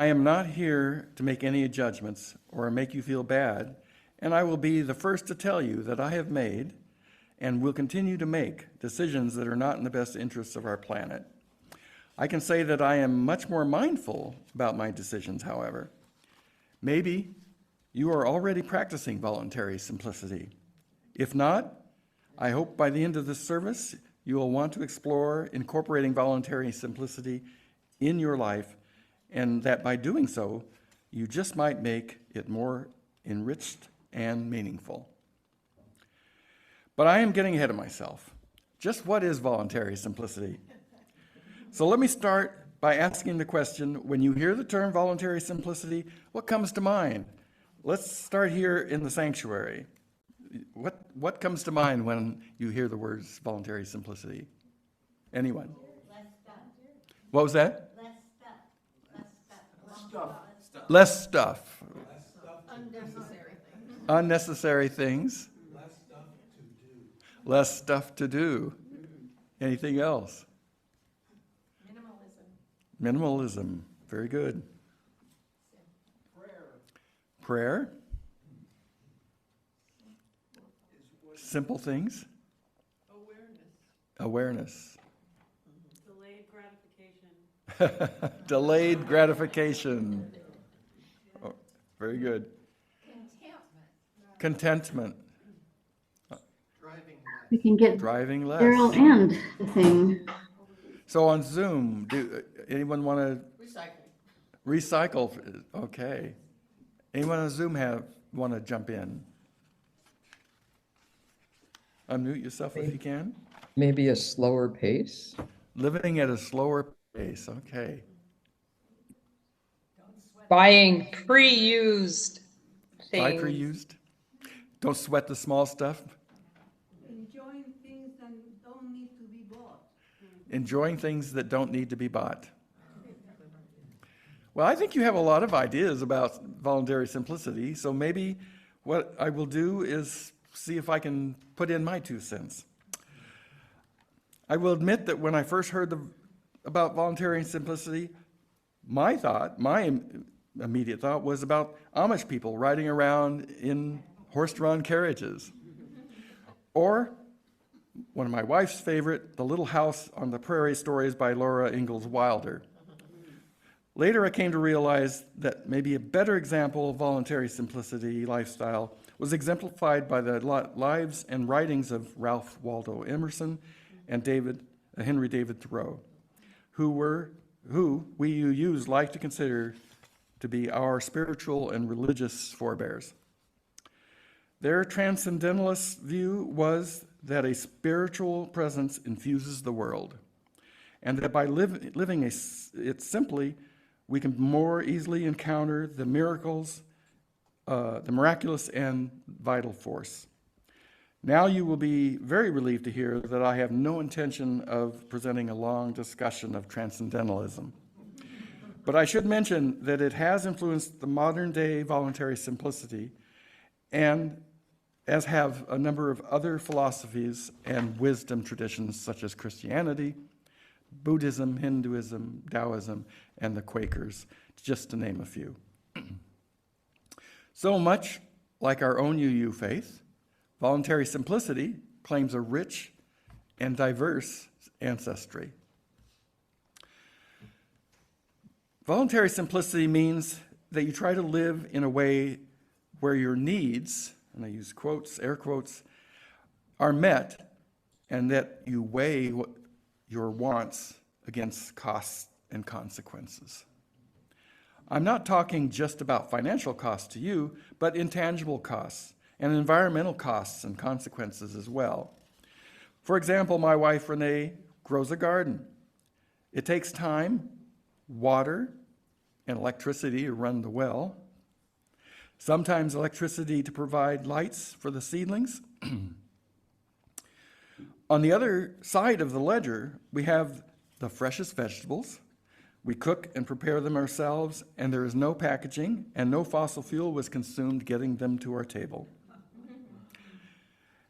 I am not here to make any judgments or make you feel bad, and I will be the first to tell you that I have made and will continue to make decisions that are not in the best interests of our planet. I can say that I am much more mindful about my decisions, however. Maybe you are already practicing voluntary simplicity. If not, I hope by the end of this service, you will want to explore incorporating voluntary simplicity in your life, and that by doing so, you just might make it more enriched and meaningful. But I am getting ahead of myself. Just what is voluntary simplicity? So let me start by asking the question, when you hear the term voluntary simplicity, what comes to mind? Let's start here in the sanctuary. What comes to mind when you hear the words voluntary simplicity? Anyone? Less stuff. What was that? Less stuff. Less stuff. Unnecessary things. Unnecessary things. Less stuff to do. Anything else? Minimalism. Very good. Prayer. Simple things. Awareness. Delayed gratification. Delayed gratification. Oh, very good. Contentment. We can get Driving less. Darryl and the thing. So on Zoom, do anyone want to Recycling. recycle? Okay. Anyone on Zoom want to jump in? Unmute yourself if you can. Maybe a slower pace? Living at a slower pace. Okay. Buying pre-used Buy things. pre-used. Don't sweat the small stuff. Enjoying things that don't need to be bought. Enjoying things that don't need to be bought. Well, I think you have a lot of ideas about voluntary simplicity, so maybe what I will do is see if I can put in my 2 cents. I will admit that when I first heard about voluntary simplicity, my immediate thought was about Amish people riding around in horse-drawn carriages. Or, one of my wife's favorite, The Little House on the Prairie stories by Laura Ingalls Wilder. Later, I came to realize that maybe a better example of voluntary simplicity lifestyle was exemplified by the lives and writings of Ralph Waldo Emerson and Henry David Thoreau, who we use like to consider to be our spiritual and religious forebears. Their transcendentalist view was that a spiritual presence infuses the world, and that by living it simply, we can more easily encounter the miracles, the miraculous and vital force. Now you will be very relieved to hear that I have no intention of presenting a long discussion of transcendentalism. But I should mention that it has influenced the modern day voluntary simplicity, and as have a number of other philosophies and wisdom traditions such as Christianity, Buddhism, Hinduism, Taoism, and the Quakers, just to name a few. So much like our own UU faith, voluntary simplicity claims a rich and diverse ancestry. Voluntary simplicity means that you try to live in a way where your needs, and I use quotes, air quotes, are met, and that you weigh your wants against costs and consequences. I'm not talking just about financial costs to you, but intangible costs and environmental costs and consequences as well. For example, my wife Renee grows a garden. It takes time, water, and electricity to run the well. Sometimes electricity to provide lights for the seedlings. On the other side of the ledger, we have the freshest vegetables. We cook and prepare them ourselves, and there is no packaging, and no fossil fuel was consumed getting them to our table.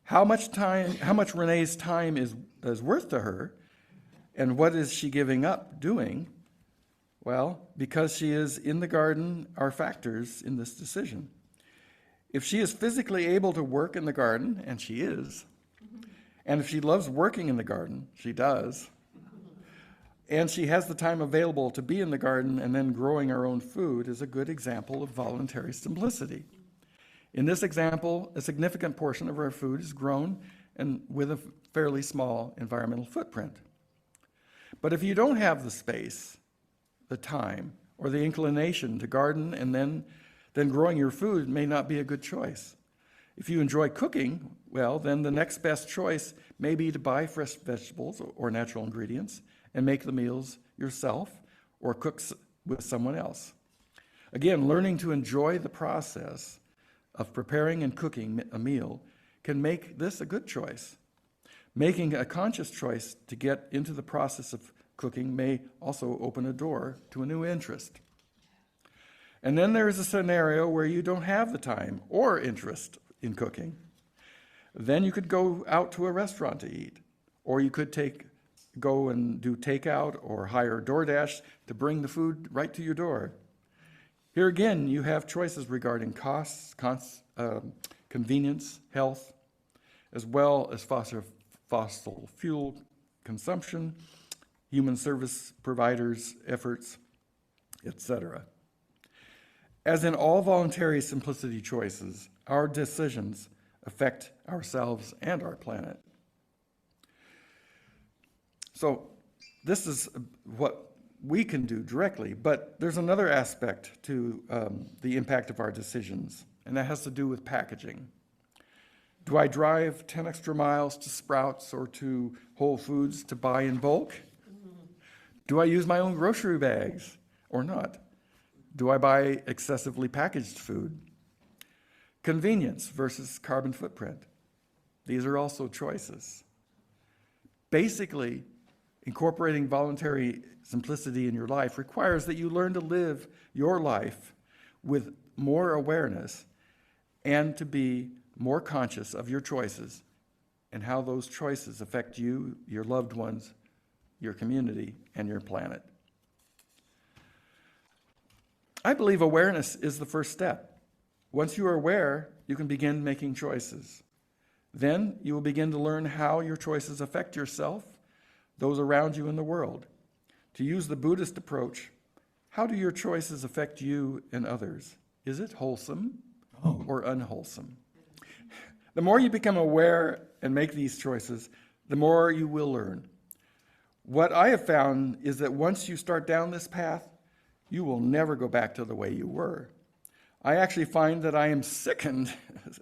How much Renee's time is worth to her, and what is she giving up doing, Well, because she is in the garden are factors in this decision. If she is physically able to work in the garden, and she is, and if she loves working in the garden, she does, and she has the time available to be in the garden and then growing her own food, is a good example of voluntary simplicity. In this example, a significant portion of our food is grown and with a fairly small environmental footprint. But if you don't have the space, the time, or the inclination to garden and then growing your food may not be a good choice. If you enjoy cooking, well, then the next best choice may be to buy fresh vegetables or natural ingredients and make the meals yourself or cook with someone else. Again, learning to enjoy the process of preparing and cooking a meal can make this a good choice. Making a conscious choice to get into the process of cooking may also open a door to a new interest. And then there is a scenario where you don't have the time or interest in cooking. Then you could go out to a restaurant to eat, or you could go and do takeout or hire DoorDash to bring the food right to your door. Here again, you have choices regarding costs, convenience, health, as well as fossil fuel consumption, human service providers' efforts, etc. As in all voluntary simplicity choices, our decisions affect ourselves and our planet. So this is what we can do directly, but there's another aspect to the impact of our decisions, and that has to do with packaging. Do I drive 10 extra miles to Sprouts or to Whole Foods to buy in bulk? Do I use my own grocery bags or not? Do I buy excessively packaged food? Convenience versus carbon footprint. These are also choices. Basically, incorporating voluntary simplicity in your life requires that you learn to live your life with more awareness and to be more conscious of your choices and how those choices affect you, your loved ones, your community, and your planet. I believe awareness is the first step. Once you are aware, you can begin making choices. Then you will begin to learn how your choices affect yourself, those around you in the world. To use the Buddhist approach, how do your choices affect you and others? Is it wholesome or unwholesome? The more you become aware and make these choices, the more you will learn. What I have found is that once you start down this path, you will never go back to the way you were. I actually find that I am sickened,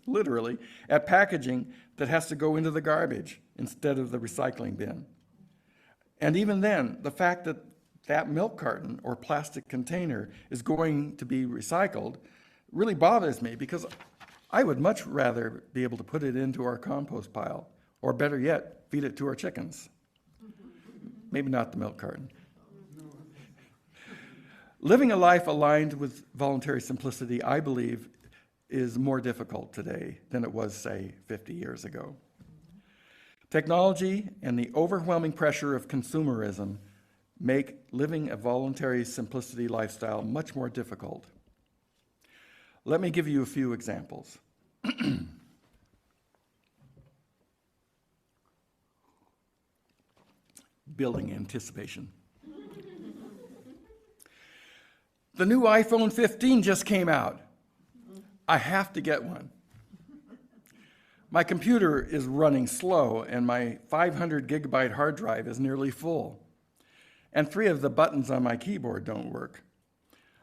literally, at packaging that has to go into the garbage instead of the recycling bin. And even then, the fact that that milk carton or plastic container is going to be recycled really bothers me, because I would much rather be able to put it into our compost pile, or better yet, feed it to our chickens. Maybe not the milk carton. Living a life aligned with voluntary simplicity, I believe, is more difficult today than it was, say, 50 years ago. Technology and the overwhelming pressure of consumerism make living a voluntary simplicity lifestyle much more difficult. Let me give you a few examples. Building anticipation. The new iPhone 15 just came out. I have to get one. My computer is running slow, and my 500 gigabyte hard drive is nearly full. And 3 of the buttons on my keyboard don't work.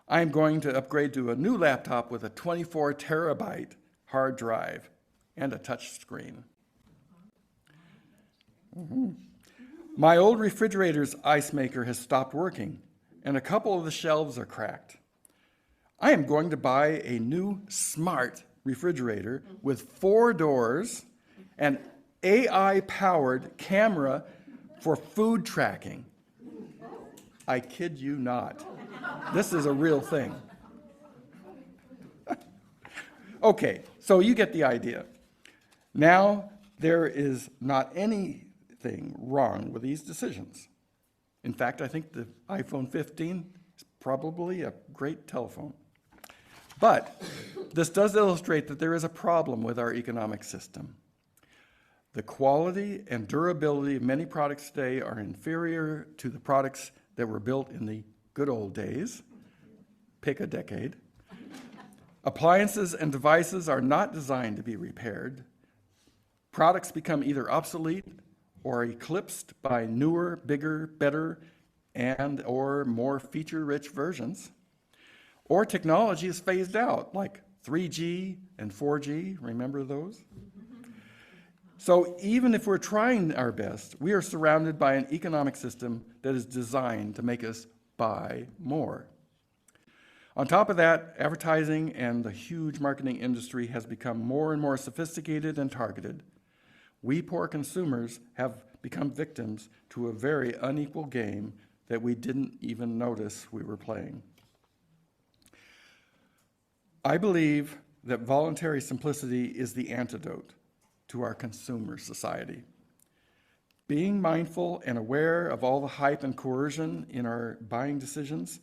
I'm going to upgrade to a new laptop with a 24 terabyte hard drive and a touch screen. My old refrigerator's ice maker has stopped working, and a couple of the shelves are cracked. I am going to buy a new smart refrigerator with 4 doors and AI-powered camera for food tracking. I kid you not. This is a real thing. Okay, so you get the idea. Now, there is not anything wrong with these decisions. In fact, I think the iPhone 15 is probably a great telephone. But this does illustrate that there is a problem with our economic system. The quality and durability of many products today are inferior to the products that were built in the good old days. Pick a decade. Appliances and devices are not designed to be repaired. Products become either obsolete or eclipsed by newer, bigger, better, and or more feature-rich versions. Or technology is phased out, like 3G and 4G. Remember those? So even if we're trying our best, we are surrounded by an economic system that is designed to make us buy more. On top of that, advertising and the huge marketing industry has become more and more sophisticated and targeted. We poor consumers have become victims to a very unequal game that we didn't even notice we were playing. I believe that voluntary simplicity is the antidote to our consumer society. Being mindful and aware of all the hype and coercion in our buying decisions,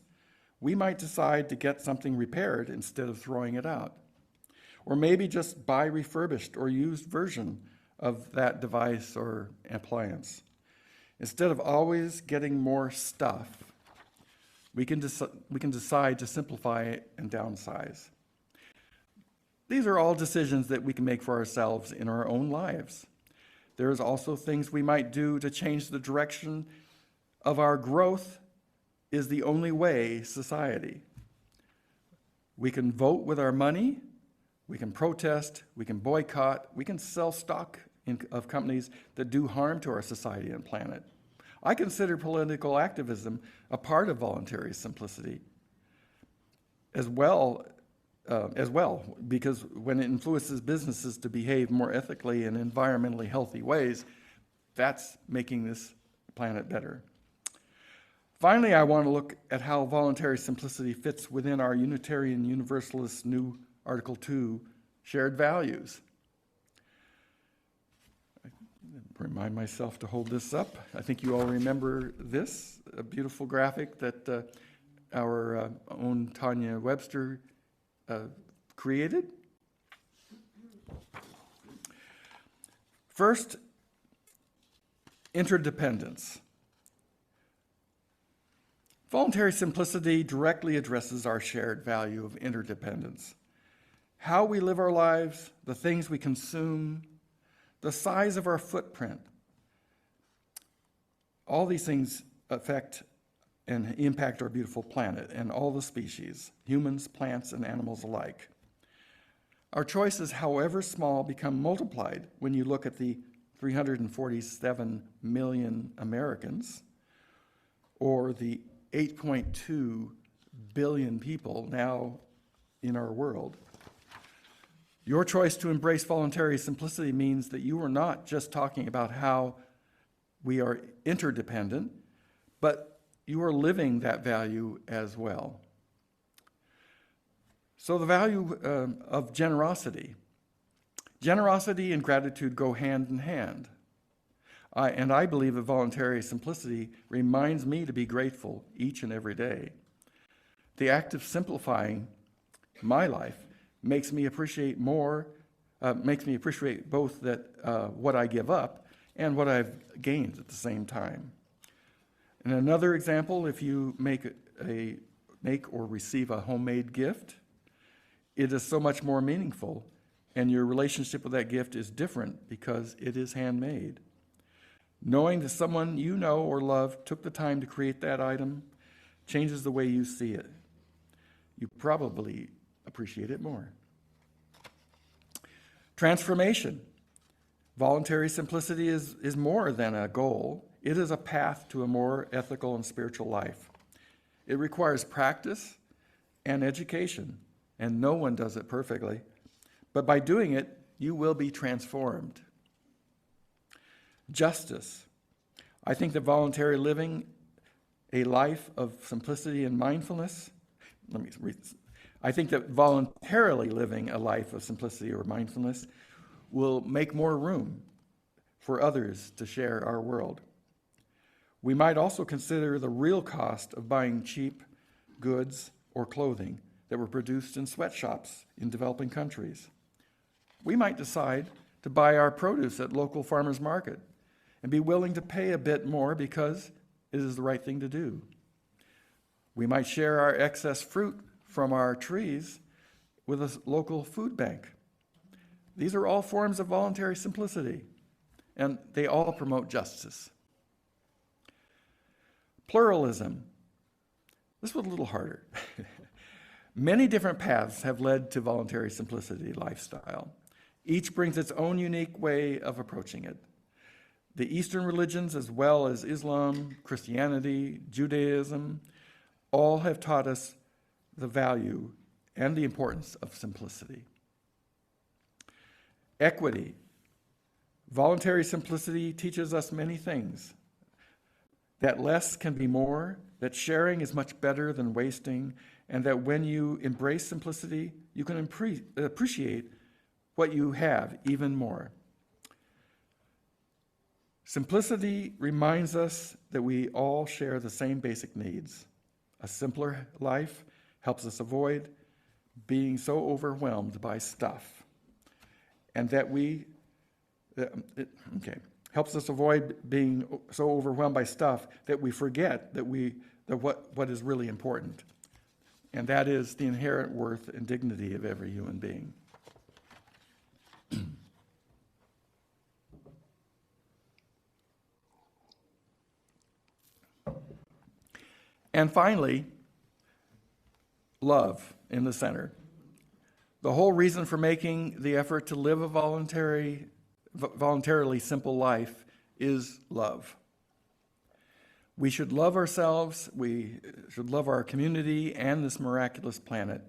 we might decide to get something repaired instead of throwing it out. Or maybe just buy refurbished or used version of that device or appliance. Instead of always getting more stuff, we can decide to simplify and downsize. These are all decisions that we can make for ourselves in our own lives. There's also things we might do to change the direction of our growth is the only way society. We can vote with our money, we can protest, we can boycott, we can sell stock of companies that do harm to our society and planet. I consider political activism a part of voluntary simplicity as well, because when it influences businesses to behave more ethically and environmentally healthy ways, that's making this planet better. Finally, I want to look at how voluntary simplicity fits within our Unitarian Universalist new Article 2 shared values. I remind myself to hold this up. I think you all remember this, a beautiful graphic that our own Tanya Webster created. First, interdependence. Voluntary simplicity directly addresses our shared value of interdependence. How we live our lives, the things we consume, the size of our footprint, all these things affect and impact our beautiful planet and all the species, humans, plants, and animals alike. Our choices, however small, become multiplied when you look at the 347 million Americans, or the 8.2 billion people now in our world. Your choice to embrace voluntary simplicity means that you are not just talking about how we are interdependent, but you are living that value as well. So the value of generosity. Generosity and gratitude go hand in hand. I believe that voluntary simplicity reminds me to be grateful each and every day. The act of simplifying my life makes me appreciate both that what I give up and what I've gained at the same time. And another example, if you make or receive a homemade gift, it is so much more meaningful, and your relationship with that gift is different because it is handmade. Knowing that someone you know or love took the time to create that item changes the way you see it. You probably appreciate it more. Transformation. Voluntary simplicity is more than a goal. It is a path to a more ethical and spiritual life. It requires practice and education, and no one does it perfectly. But by doing it, you will be transformed. Justice. I think that voluntary living a life of simplicity and mindfulness, I think that voluntarily living a life of simplicity or mindfulness will make more room for others to share our world. We might also consider the real cost of buying cheap, goods, or clothing that were produced in sweatshops in developing countries. We might decide to buy our produce at local farmers market and be willing to pay a bit more because it is the right thing to do. We might share our excess fruit from our trees with a local food bank. These are all forms of voluntary simplicity, and they all promote justice. Pluralism. This was a little harder. Many different paths have led to voluntary simplicity lifestyle. Each brings its own unique way of approaching it. The Eastern religions, as well as Islam, Christianity, Judaism, all have taught us the value and the importance of simplicity. Equity. Voluntary simplicity teaches us many things. That less can be more, that sharing is much better than wasting, and that when you embrace simplicity, you can appreciate what you have even more. Simplicity reminds us that we all share the same basic needs. A simpler life helps us avoid being so overwhelmed by stuff, and that helps us avoid being so overwhelmed by stuff that we forget that what is really important, and that is the inherent worth and dignity of every human being. And finally, love in the center. The whole reason for making the effort to live a voluntarily simple life is love. We should love ourselves, we should love our community and this miraculous planet.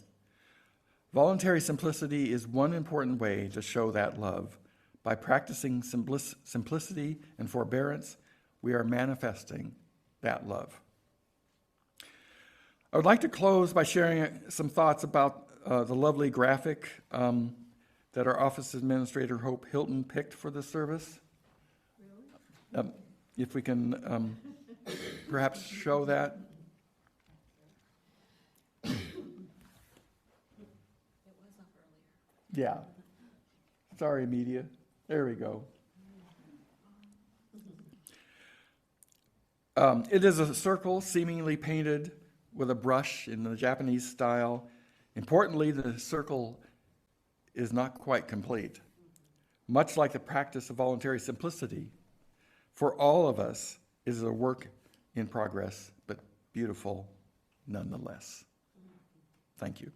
Voluntary simplicity is one important way to show that love. By practicing simplicity and forbearance, we are manifesting that love. I would like to close by sharing some thoughts about the lovely graphic that our office administrator, Hope Hilton, picked for this service. If we can perhaps show that. Yeah. Sorry, media. There we go. It is a circle seemingly painted with a brush in the Japanese style. Importantly, the circle is not quite complete. Much like the practice of voluntary simplicity, for all of us, it is a work in progress, but beautiful nonetheless. Thank you.